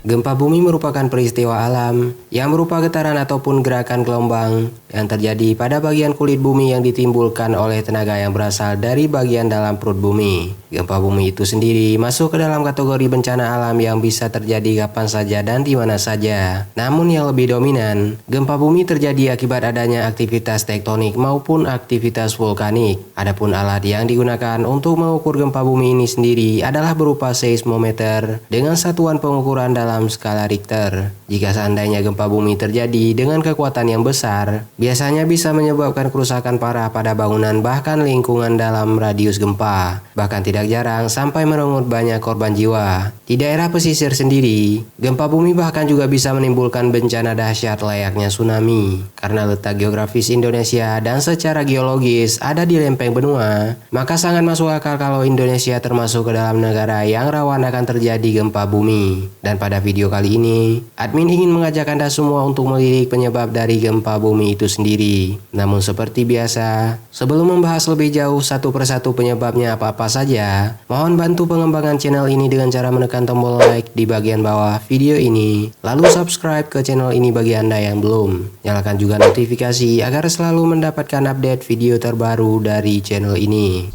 Gempa bumi merupakan peristiwa alam yang berupa getaran ataupun gerakan gelombang yang terjadi pada bagian kulit bumi yang ditimbulkan oleh tenaga yang berasal dari bagian dalam perut bumi. Gempa bumi itu sendiri masuk ke dalam kategori bencana alam yang bisa terjadi kapan saja dan di mana saja. Namun yang lebih dominan, gempa bumi terjadi akibat adanya aktivitas tektonik maupun aktivitas vulkanik. Adapun alat yang digunakan untuk mengukur gempa bumi ini sendiri adalah berupa seismometer dengan satuan pengukuran dalam skala Richter. Jika seandainya gempa bumi terjadi dengan kekuatan yang besar, biasanya bisa menyebabkan kerusakan parah pada bangunan bahkan lingkungan dalam radius gempa. Bahkan tidak jarang sampai merenggut banyak korban jiwa. Di daerah pesisir sendiri, gempa bumi bahkan juga bisa menimbulkan bencana dahsyat layaknya tsunami. Karena letak geografis Indonesia dan secara geologis ada di lempeng benua, maka sangat masuk akal kalau Indonesia termasuk ke dalam negara yang rawan akan terjadi gempa bumi. Dan pada video kali ini, admin ingin mengajak Anda semua untuk melirik penyebab dari gempa bumi itu sendiri. Namun seperti biasa, sebelum membahas lebih jauh satu persatu penyebabnya apa-apa saja, mohon bantu pengembangan channel ini dengan cara menekan tombol like di bagian bawah video ini, lalu subscribe ke channel ini bagi Anda yang belum. Nyalakan juga notifikasi agar selalu mendapatkan update video terbaru dari channel ini.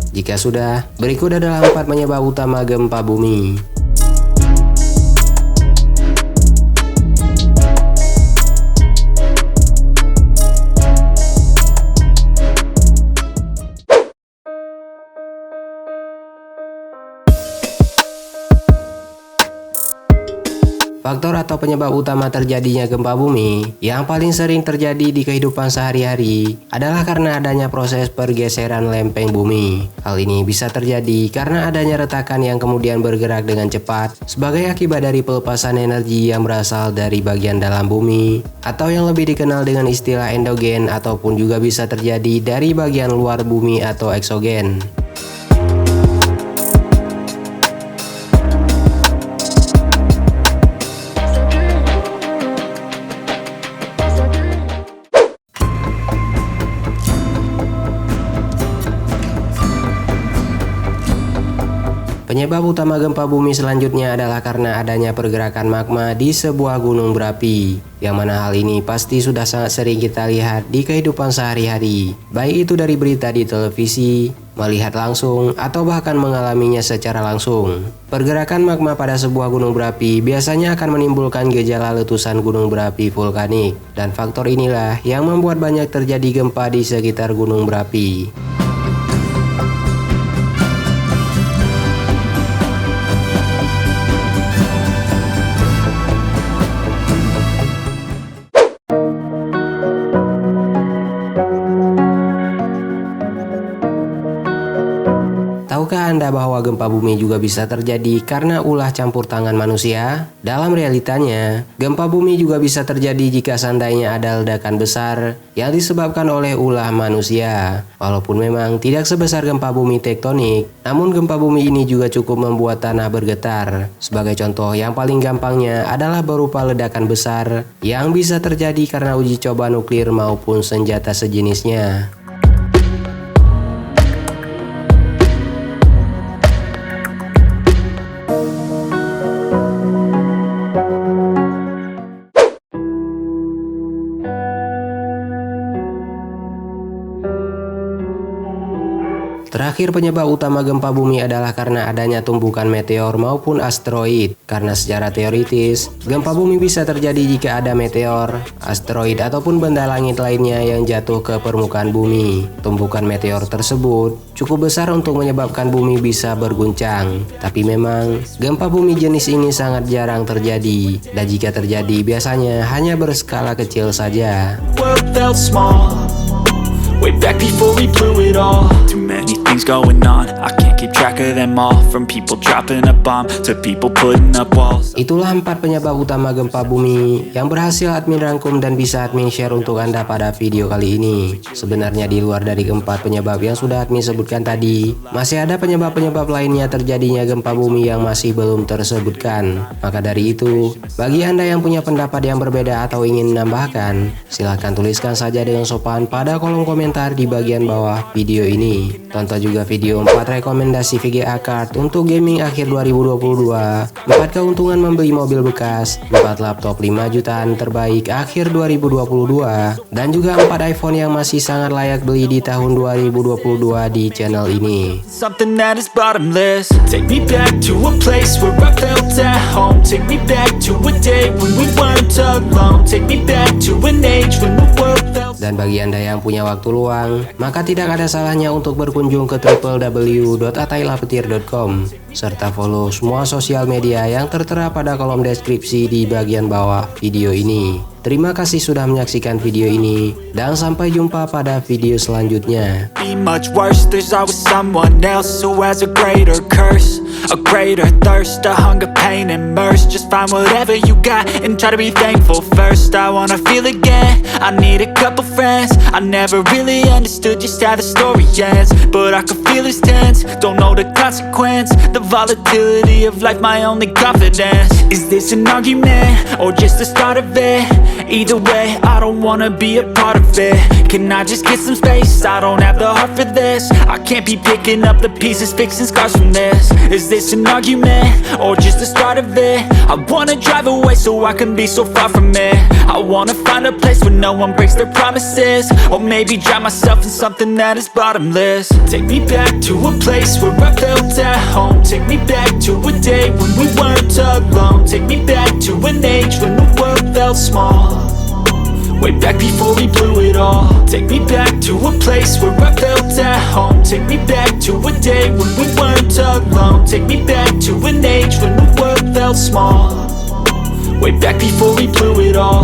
Jika sudah, berikut adalah 4 penyebab utama gempa bumi. Faktor atau penyebab utama terjadinya gempa bumi yang paling sering terjadi di kehidupan sehari-hari adalah karena adanya proses pergeseran lempeng bumi. Hal ini bisa terjadi karena adanya retakan yang kemudian bergerak dengan cepat sebagai akibat dari pelepasan energi yang berasal dari bagian dalam bumi, atau yang lebih dikenal dengan istilah endogen, ataupun juga bisa terjadi dari bagian luar bumi atau eksogen. Penyebab utama gempa bumi selanjutnya adalah karena adanya pergerakan magma di sebuah gunung berapi, yang mana hal ini pasti sudah sangat sering kita lihat di kehidupan sehari-hari, baik itu dari berita di televisi, melihat langsung, atau bahkan mengalaminya secara langsung. Pergerakan magma pada sebuah gunung berapi biasanya akan menimbulkan gejala letusan gunung berapi vulkanik, dan faktor inilah yang membuat banyak terjadi gempa di sekitar gunung berapi. Tahukah Anda bahwa gempa bumi juga bisa terjadi karena ulah campur tangan manusia? Dalam realitanya, gempa bumi juga bisa terjadi jika seandainya ada ledakan besar yang disebabkan oleh ulah manusia. Walaupun memang tidak sebesar gempa bumi tektonik, namun gempa bumi ini juga cukup membuat tanah bergetar. Sebagai contoh yang paling gampangnya adalah berupa ledakan besar yang bisa terjadi karena uji coba nuklir maupun senjata sejenisnya. Terakhir, penyebab utama gempa bumi adalah karena adanya tumbukan meteor maupun asteroid. Karena secara teoritis, gempa bumi bisa terjadi jika ada meteor, asteroid, ataupun benda langit lainnya yang jatuh ke permukaan bumi. Tumbukan meteor tersebut cukup besar untuk menyebabkan bumi bisa berguncang. Tapi memang, gempa bumi jenis ini sangat jarang terjadi. Dan jika terjadi, biasanya hanya berskala kecil saja. Way back before we blew it all. Too many things going on, I can't keep track of them all. From people dropping a bomb to people putting up walls. Itulah 4 penyebab utama gempa bumi yang berhasil admin rangkum dan bisa admin share untuk Anda pada video kali ini. Sebenarnya di luar dari keempat penyebab yang sudah admin sebutkan tadi, masih ada penyebab-penyebab lainnya terjadinya gempa bumi yang masih belum tersebutkan. Maka dari itu, bagi Anda yang punya pendapat yang berbeda atau ingin menambahkan, silahkan tuliskan saja dengan sopan pada kolom komentar di bagian bawah video ini. Tonton juga video 4 rekomendasi VGA card untuk gaming akhir 2022, 4 keuntungan membeli mobil bekas, 4 laptop 5 jutaan terbaik akhir 2022, dan juga 4 iPhone yang masih sangat layak beli di tahun 2022 di channel ini. Something that is bottomless. Take me back to a place where I felt at home. Take me back to a day when we weren't alone. Take me back to an age when the world felt. Dan bagi Anda yang punya waktu luang, maka tidak ada salahnya untuk berkunjung ke www.atailapetir.com serta follow semua sosial media yang tertera pada kolom deskripsi di bagian bawah video ini. Terima kasih sudah menyaksikan video ini dan sampai jumpa pada video selanjutnya. Be much worse, there's always someone else who has a greater curse, a greater thirst, a hunger, pain, and mercy. Just find whatever you got and try to be thankful first. I wanna feel again, I need a couple friends. I never really understood just how the story ends, but I can feel it's tense, don't know the consequence. The volatility of life, my only confidence. Is this an argument or just the start of it? Either way, I don't wanna be a part of it. Can I just get some space? I don't have the heart for this. I can't be picking up the pieces, fixing scars from this. Is this an argument or just the start of it? I wanna drive away so I can be so far from it. I wanna find a place where no one breaks their promises, or maybe drown myself in something that is bottomless. Take me back to a place where I felt at home. Take me back to a day when we weren't alone. Take me back to an age when the world felt small, way back before we blew it all. Take me back to a place where I felt at home. Take me back to a day when we weren't alone. Take me back to an age when the world felt small, way back before we blew it all.